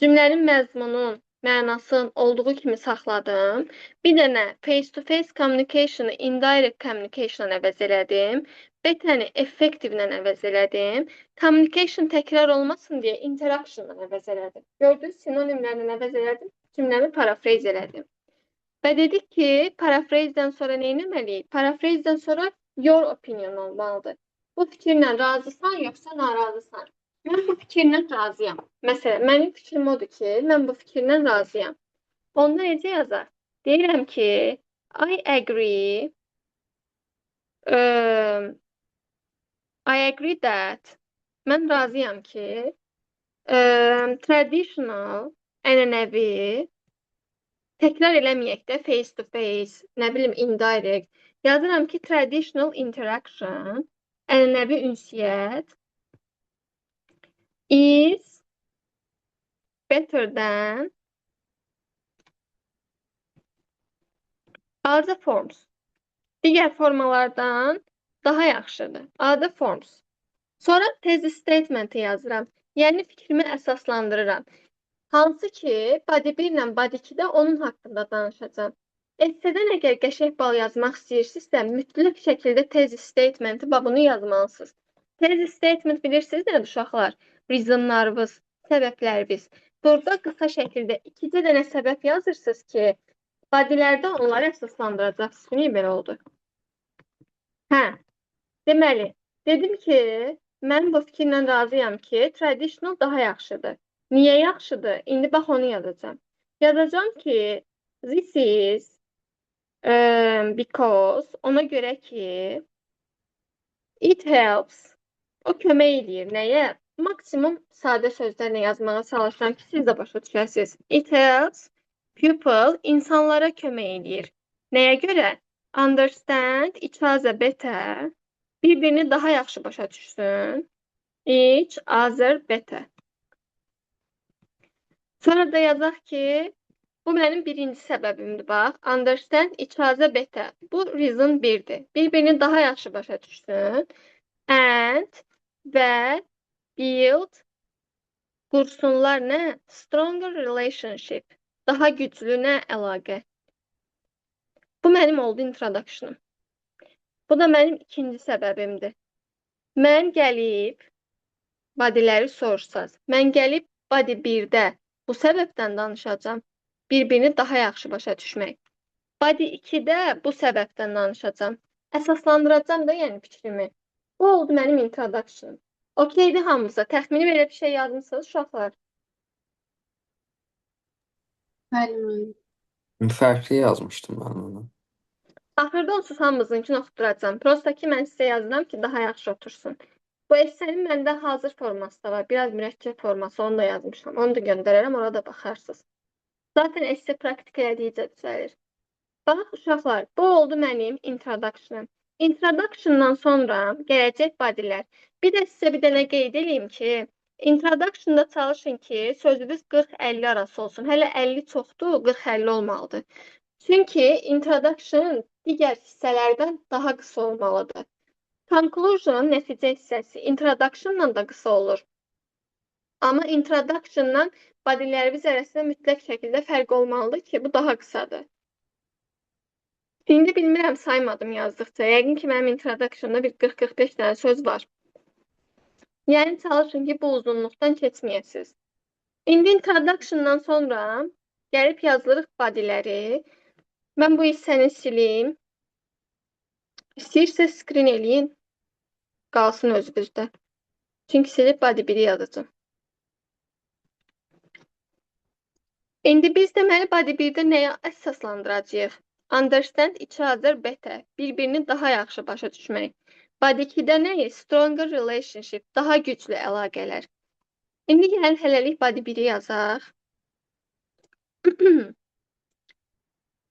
Cümlənin məzmunun, mənasının olduğu kimi saxladım. Bir dənə face-to-face communication-ı indirect communication-la əvəz elədim. Bir dənə effective-lə əvəz elədim. Communication təkrar olmasın deyə interaction-la əvəz elədim. Gördünüz, sinonimlərlə əvəz elədim. Cümləmi paraphrase elədim. Və dedik ki, paraphrase-dən sonra nə etməliyik? Paraphrase-dən sonra your opinion olmalıdır. Bu fikirlə razısan, yoxsa narazısan? Mən bu fikirlə razıyam. Məsələn, mənim fikrim odur ki, mən bu fikirlə razıyam. Onda necə yazaq? Deyirəm ki, I agree that mən razıyam ki, traditional, ənənəvi, təkrar eləməyək də face to face, nə bilim indirect. Yazıram ki, traditional interaction, ənənəvi ünsiyyət is better than other forms. Digər formalardan daha yaxşıdır. Other forms. Sonra thesis statement-i yazıram. Yəni fikrimi əsaslandırıram. Hansı ki, body 1 ilə body 2-də onun haqqında danışacağam. Essedən əgər qəşəng bal yazmaq istəyirsinizsə, mütləq şəkildə thesis statement-i bunu yazmalısınız. Thesis statement bilirsiniz nə uşaqlar? Reasonlarınız, səbəbləriniz. Burada qısa şəkildə 2 dənə səbəb yazırsınız ki, bodylərdə onları əsaslandıracaqsınız. Niyə belə oldu? Hə, deməli, dedim ki, mən bu fikirlə razıyam ki, traditional daha yaxşıdır. Niyə yaxşıdır? İndi bax onu yazacağam. Yazacağam ki, this is because, ona görə ki, it helps, o kömək edir. Nəyə? Maksimum sadə sözlərlə yazmağa çalışıram ki, siz də başa düşəsiniz. It helps people, insanlara kömək edir. Nəyə görə? Understand each other better, bir-birini daha yaxşı başa düşsün. each other better. Sonra da yazaq ki, bu mənim birinci səbəbimdir, bax. Understand each other better. Bu reason 1-dir. Bir-birini daha yaxşı başa düşsün. And və build qursunlar nə? Stronger relationship. Daha güclü nə əlaqə? Bu mənim oldu introduction'ım. Bu da mənim ikinci səbəbimdir. Mən gəlib, bodyləri sorursaz, mən gəlib body 1-də bu səbəbdən danışacağam. Bir-birini daha yaxşı başa düşmək. Body 2-də bu səbəbdən danışacağam. Əsaslandıracağım da yəni fikrimi. Bu oldu mənim introduction'ım. Okeydir hamımıza. Təxmini belə bir şey yazmısınız uşaqlar? Bəli, müəllim. Fərqli yazmışdım ben onu. Axırda onsuz hamımızınkini oxutduracağam. Prosta ki, mən sizə yazıram ki, daha yaxşı otursun. Bu essenin məndə hazır forması da var. Biraz mürəkkəb forması, onu da yazmışam. Onu da göndərərəm, orada baxarsınız. Zaten esse praktik elədikcə düzəlir. Bax, uşaqlar, bu oldu mənim introduction'ım. Introduction'dan sonra gələcək bodylər. Bir də sizə bir dənə qeyd edeyim ki, introduction'da çalışın ki, sözünüz 40-50 arası olsun. Hələ 50 çoxdur, 40-50 olmalıdır. Çünki introduction digər hissələrdən daha qısa olmalıdır. Conclusion, nəticə hissəsi, introduction'la da qısa olur. Amma introduction'dan bodylərimiz arasında mütləq şəkildə fərq olmalıdır ki, bu daha qısadır. İndi bilmirəm, saymadım yazdıqca. Yəqin ki, mənim introduction'da bir 40-45 dənə söz var. Yəni çalışın ki, bu uzunluqdan keçməyəsiniz. İndi introduction'dan sonra gəlib yazılırıq bodyləri. Mən bu hissəni silim. İstəyirsiniz screen eləyin. Qalsın özünüzdə. Çünki silib body 1-i yazacağım. İndi biz deməli body 1-də nəyə əsaslandıracağıq? Understand each other better. Bir-birini daha yaxşı başa düşmək. Body 2-də nəyi? Stronger relationship. Daha güclü əlaqələr. İndi gəlin hələlik body 1-i yazaq.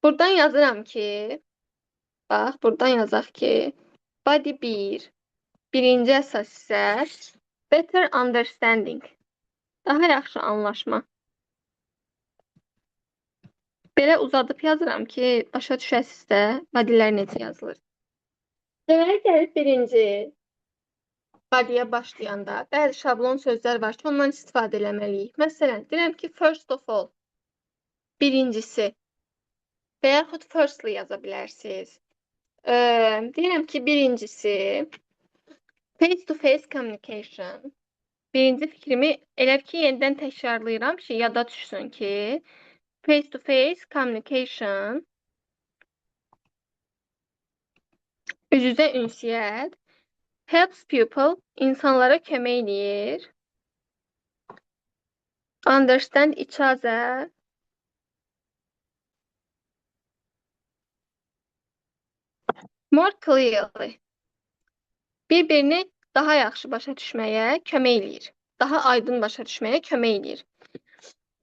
Buradan yazıram ki, bax, buradan yazaq ki, body 1, birinci əsas hissə, better understanding. Daha yaxşı anlaşma. Belə uzadıb yazıram ki, başa düşəsiz də bodylər necə yazılır. Deməli, gəlib birinci bodyyə başlayanda bəzi şablon sözlər var ki, ondan istifadə eləməliyik. Məsələn, deyirəm ki, first of all, birincisi və yaxud firstly yaza bilərsiniz. Deyirəm ki, birincisi face-to-face communication. Birinci fikrimi elə ki, yenidən təkrarlayıram ki, yada düşsün ki, face-to-face communication, üz-üzə ünsiyyət, helps people, insanlara kömək eləyir, understand each other, more clearly, bir-birini daha yaxşı başa düşməyə kömək eləyir, daha aydın başa düşməyə kömək eləyir.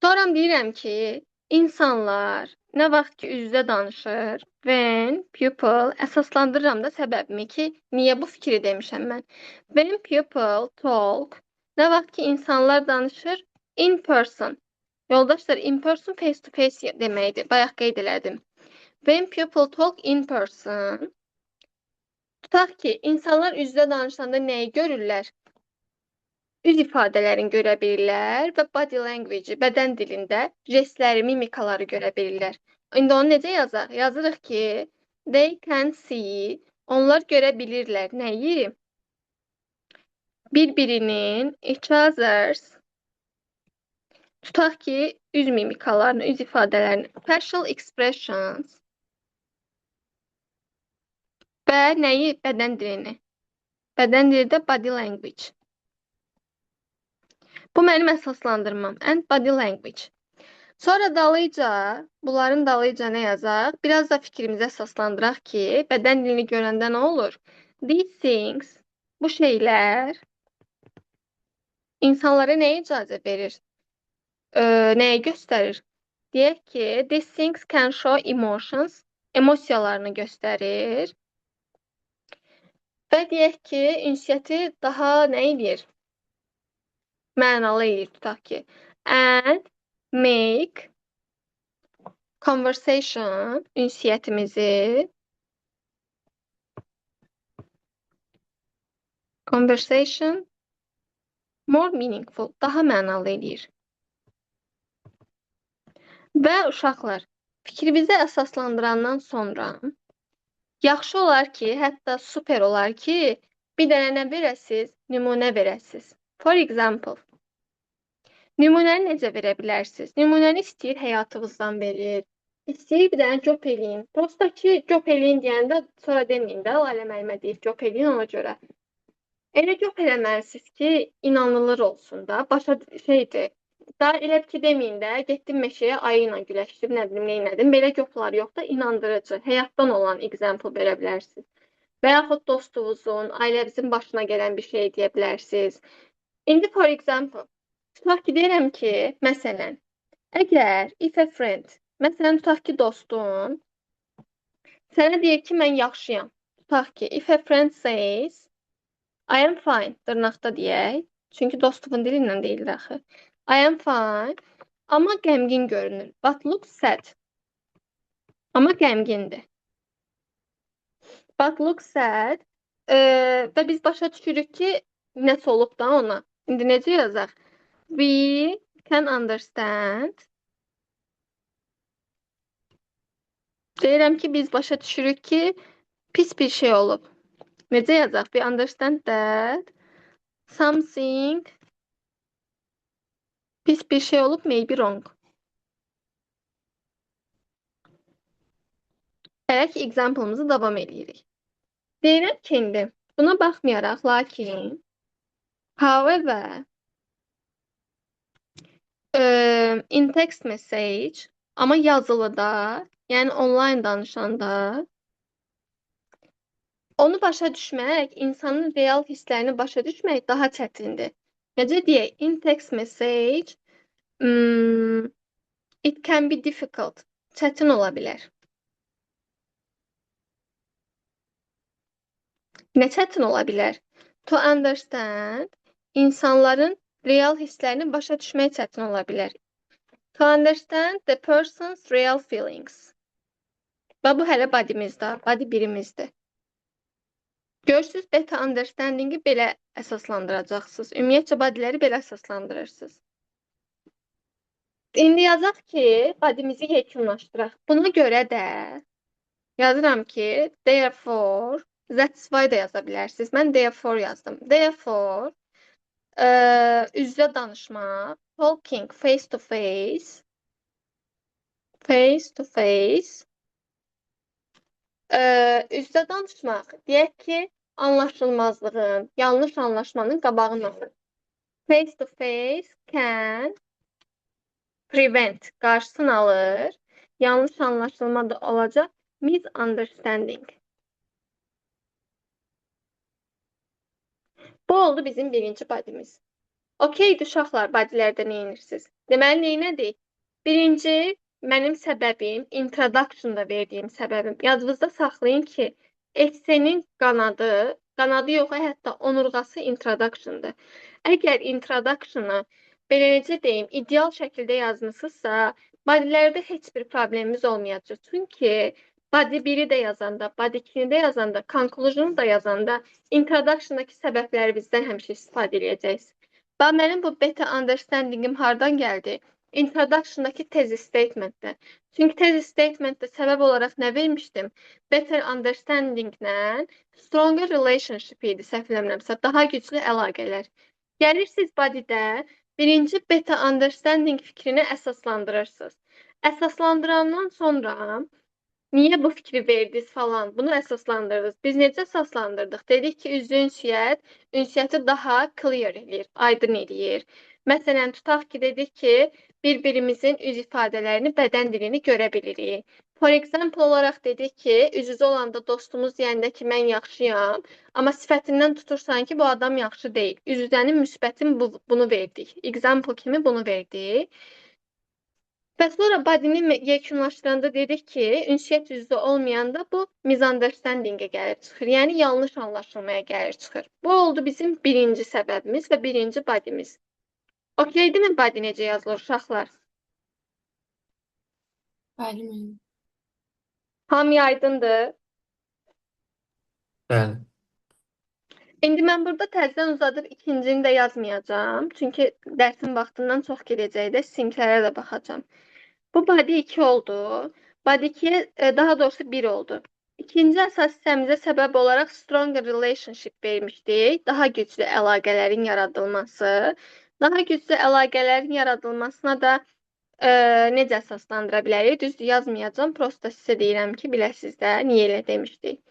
Sonra deyirəm ki, insanlar nə vaxt ki üz-üzə danışır, when people, əsaslandırıram da səbəbimi ki, niyə bu fikri demişəm mən. When people talk, nə vaxt ki insanlar danışır, in person. Yoldaşlar, in person face to face deməkdir. Bayaq qeyd elədim. When people talk in person, tutaq ki, insanlar üz-üzə danışanda nəyi görürlər? Üz ifadələrini görə bilirlər və body language, bədən dilində jestləri, mimikaları görə bilirlər. İndi onu necə yazaq? Yazırıq ki, they can see, onlar görə bilirlər nəyi? Bir-birinin, each others, tutaq ki, üz mimikalarını, üz ifadələrini, facial expressions və nəyi? Bədən dilini. Bədən dili də body language. Bu mənim əsaslandırmam. And body language. Sonra dalıca, bunların dalıca nə yazaq? Biraz da fikrimizi əsaslandıraq ki, bədən dilini görəndə nə olur? These things, bu şeylər insanlara nəyə icazə verir? Nəyə göstərir? Deyək ki, these things can show emotions, emosiyalarını göstərir. Və deyək ki, ünsiyyəti daha nə edir? mənalı eləyir tutaq ki. And make conversation ünsiyyətimizi more meaningful, daha mənalı eləyir. Və uşaqlar, fikrinizi əsaslandırandan sonra yaxşı olar ki, hətta super olar ki, bir dənə nə verəsiz? Nümunə verəsiz. For example, nümunəni necə verə bilərsiniz? Nümunəni istəyir həyatınızdan verir. İstəyir bir dənə job eləyin. Prosta ki, job eləyin deyəndə sonra deməyin də, Lalə müəllimə deyib job eləyin ona görə. Elə job eləməlisiniz ki, inanılır olsun da. Başa şeydir. Daha elə ki deməyin də, getdim meşəyə ayı ilə güləşdim, nə bilim, neynədim. Belə joblar yox da, inandırıcı, həyatdan olan example verə bilərsiniz. Və yaxud dostunuzun, ailənizin başına gələn bir şey deyə bilərsiniz. İndi for example, tutaq ki, deyirəm ki, məsələn, əgər if a friend, məsələn, tutaq ki, dostun sənə deyir ki, mən yaxşıyam. Tutaq ki, if a friend says, I am fine, dırnaqda deyək. Çünki dostumun dili ilə deyilir axı. I am fine, amma qəmgin görünür. But looks sad. Amma qəmgindir. But looks sad. Və biz başa düşürük ki, nəsə olub da ona. İndi necə yazaq? We can understand. Deyirəm ki, biz başa düşürük ki, pis bir şey olub. Necə yazaq? We understand that something pis bir şey olub, maybe wrong. Elə ki, example'ımızı davam edirik. Deyirəm ki, indi buna baxmayaraq, lakin however in text message, amma yazılıda, yəni online danışanda onu başa düşmək, insanın real hisslərini başa düşmək daha çətindir. Necə deyək? In text message it can be difficult. Çətin ola bilər. Nə çətin ola bilər? To understand, insanların real hisslərini başa düşmək çətin ola bilər. To understand the person's real feelings. Və bu hələ body'mizdə, body birimizdir. Görürsünüz, beta understanding'i belə əsaslandıracaqsınız. Ümumiyyətcə, body'ləri belə əsaslandırırsınız. İndi yazaq ki, body'mizi yekunlaşdıraq. Buna görə də yazıram ki, therefore, that's why da yaza bilərsiniz. Mən therefore yazdım. Therefore, üzdə danışmaq, talking face to face, üzdə danışmaq, deyək ki, anlaşılmazlığın, yanlış anlaşmanın qabağını alır. Face to face can prevent, qarşısını alır, yanlış anlaşılma da olacaq, misunderstanding. Bu oldu bizim birinci body'miz. Okeydir uşaqlar, body'lərdə nə edirsiniz? Deməli, neynədir? Birinci, mənim səbəbim, introduction'da verdiyim səbəbim. Yadınızda saxlayın ki, essenin qanadı yox, hətta onurğası introduction'dır. Əgər introduction'ı belə necə deyim, ideal şəkildə yazmısınızsa, body'lərdə heç bir problemimiz olmayacaq. Çünki body 1-i də yazanda, body 2-ni də yazanda, conclusion'u da yazanda introduction'dakı səbəbləri bizdən həmişə istifadə edəcəksiniz. Və mənim bu beta understanding'im hardan gəldi? Introduction'dakı thesis statement'də. Çünki thesis statement'də səbəb olaraq nə vermişdim? Better understanding'lə stronger relationship idi, səhv eləmirəmsə, daha güclü əlaqələr. Gəlirsiniz body'də birinci beta understanding fikrini əsaslandırırsınız. Əsaslandırandan sonra niyə bu fikri verdiniz falan, bunu əsaslandırdınız. Biz necə əsaslandırdıq? Dedik ki, üzvü ünsiyyəti daha clear eləyir, aydın eləyir. Məsələn, tutaq ki, dedik ki, bir-birimizin üz ifadələrini, bədən dilini görə bilirik. For example olaraq dedik ki, üz-üzə olanda dostumuz deyəndə ki, mən yaxşıyam, amma sifətindən tutursan ki, bu adam yaxşı deyil. Üz-üzənin müsbətin bunu verdik. Example kimi bunu verdik. Və sonra body'ni yekunlaşdıranda dedik ki, ünsiyyət üzvü olmayanda bu misunderstanding'e gəlir çıxır. Yəni, yanlış anlaşılmaya gəlir çıxır. Bu oldu bizim birinci səbəbimiz və birinci body'miz. Okeydirmi body necə yazılır uşaqlar? Bəli, müəllim. Hamıya aydındır. Bəli. İndi mən burada təzədən uzadıb ikincini də yazmayacağım. Çünki dərsin vaxtından çox gedəcəkdə sinklərə də baxacağım. Bu body 2 oldu. Body 2'ye daha doğrusu 1 oldu. İkinci əsas hissəmizə səbəb olaraq stronger relationship vermişdik. Daha güclü əlaqələrin yaradılması. Daha güclü əlaqələrin yaradılmasına da necə əsaslandıra bilərik? Düzdür, yazmayacağım. Prosta sizə deyirəm ki, biləsiz də niyə elə demişdik.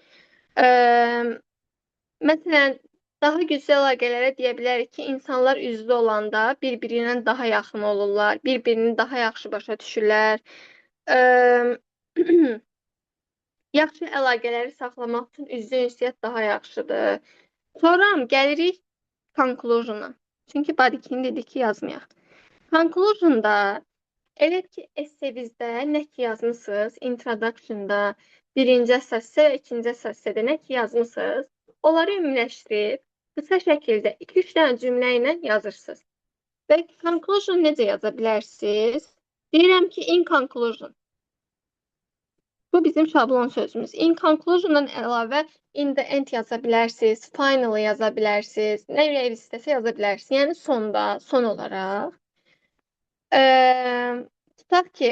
Məsələn, daha güclü əlaqələrə deyə bilərik ki, insanlar üzvü olanda bir-birinə daha yaxın olurlar, bir-birini daha yaxşı başa düşürlər. Yaxşı əlaqələri saxlamaq üçün üzvü ünsiyyət daha yaxşıdır. Sonra gəlirik conclusion'a. Çünki body-kin dedik ki, yazmayaq. Conclusion'da elə ki, essevizdə nə ki yazmısınız, introduction'da birinci əsassə və ikinci əsassə nə ki yazmısınız, onları ümumiləşdirib qısa şəkildə 2-3 dənə cümlə ilə yazırsınız. Və conclusion necə yaza bilərsiniz? Deyirəm ki, in conclusion. Bu bizim şablon sözümüz. In conclusion'dan əlavə in the end yaza bilərsiniz, finally yaza bilərsiniz, nə ürəyiniz istəsə yaza bilərsiniz. Yəni sonda, son olaraq. Tutaq ki,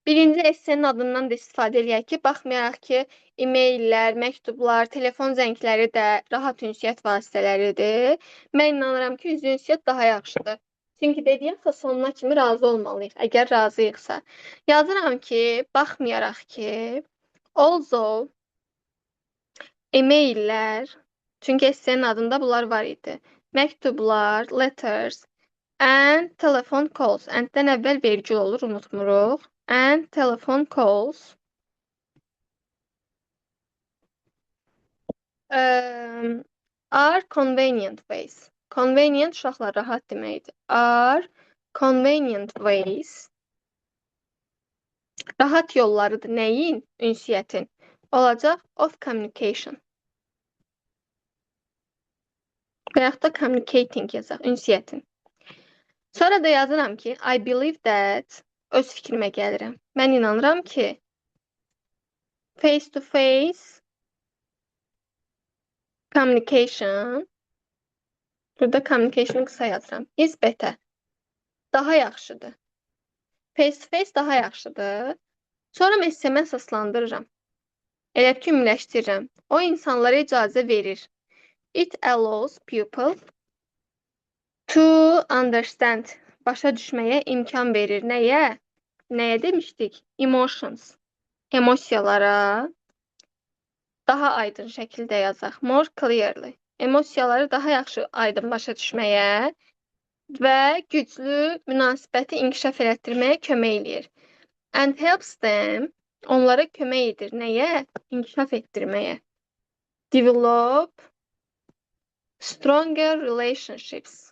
birinci essenin adından da istifadə edək ki, baxmayaraq ki, e-maillər, məktublar, telefon zəngləri də rahat ünsiyyət vasitələridir. Mən inanıram ki, üzvü ünsiyyət daha yaxşıdır. Çünki dediyimsə sonuna kimi razı olmalıyıq, əgər razıyıqsa. Yazıram ki, baxmayaraq ki, although e-maillər, çünki essenin adında bunlar var idi. Məktublar, letters, and telephone calls. And-dən əvvəl vergül olur, unutmuruq. And telephone calls are convenient ways. Convenient uşaqlar rahat deməkdir. Are convenient ways. Rahat yollarıdır. Nəyin? Ünsiyyətin. Olacaq of communication. Və yaxud da communicating yazaq. Ünsiyyətin. Sonra da yazıram ki, I believe that, öz fikrimə gəlirəm. Mən inanıram ki, face to face communication, burada communication qısa yazıram, is better, daha yaxşıdır. Face to face daha yaxşıdır. Sonra məsələmə əsaslandırıram. Elə ki, ümumiləşdirirəm. O insanlara icazə verir. It allows people to understand, başa düşməyə imkan verir. Nəyə? Nəyə demişdik? Emotions. Emosiyalara daha aydın şəkildə yazaq. More clearly. Emosiyaları daha yaxşı aydın başa düşməyə və güclü münasibəti inkişaf elətdirməyə kömək eləyir. And helps them, onlara kömək edir. Nəyə? İnkişaf etdirməyə. Develop stronger relationships.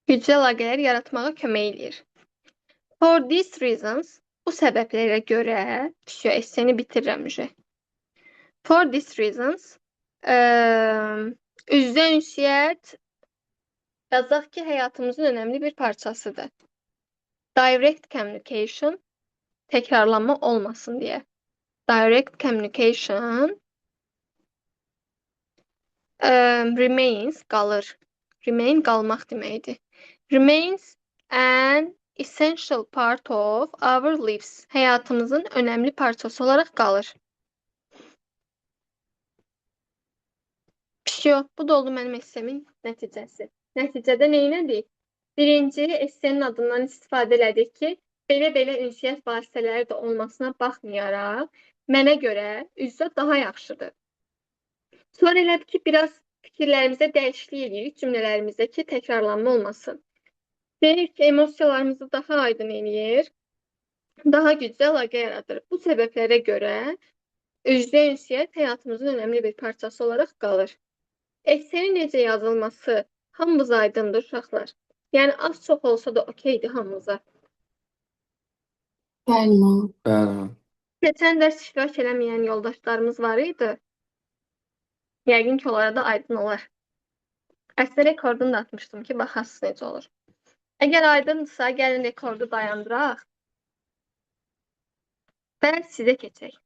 Güclü əlaqələr yaratmağa kömək eləyir. For these reasons, bu səbəblərə görə, esseni bitirirəm. For these reasons, üzvə ünsiyyət yazaq ki, həyatımızın önəmli bir parçasıdır. Direct communication, təkrarlanma olmasın deyə. Direct communication remains, qalır. Remain qalmaq deməkdir. Remains an essential part of our lives. Həyatımızın önəmli parçası olaraq qalır. Bu da oldu mənim essemin nəticəsi. Nəticədə neynədik? Birinci essenin adından istifadə elədik ki, belə-belə ünsiyyət vasitələri də olmasına baxmayaraq, mənə görə üzvə daha yaxşıdır. Sonra elədik ki, biraz fikirlərimizə dəyişiklik edirik cümlələrimizdə ki, təkrarlanma olmasın. Deyirik ki, emosiyalarımızı daha aydın eləyir, daha güclü əlaqə yaradır. Bu səbəblərə görə üzvə ünsiyyət həyatımızın önəmli bir parçası olaraq qalır. Essenin necə yazılması hamımız aydındır uşaqlar. Yəni az-çox olsa da okeydir hamımıza. Bəli, müəllim. Bəli. Keçən dərs iştirak eləməyən yoldaşlarımız var idi. Yəqin ki, onlara da aydın olar. Əslində rekordunu da atmışdım ki, baxasınız necə olur. Əgər aydındırsa, gəlin rekordu dayandıraq və sizə keçək.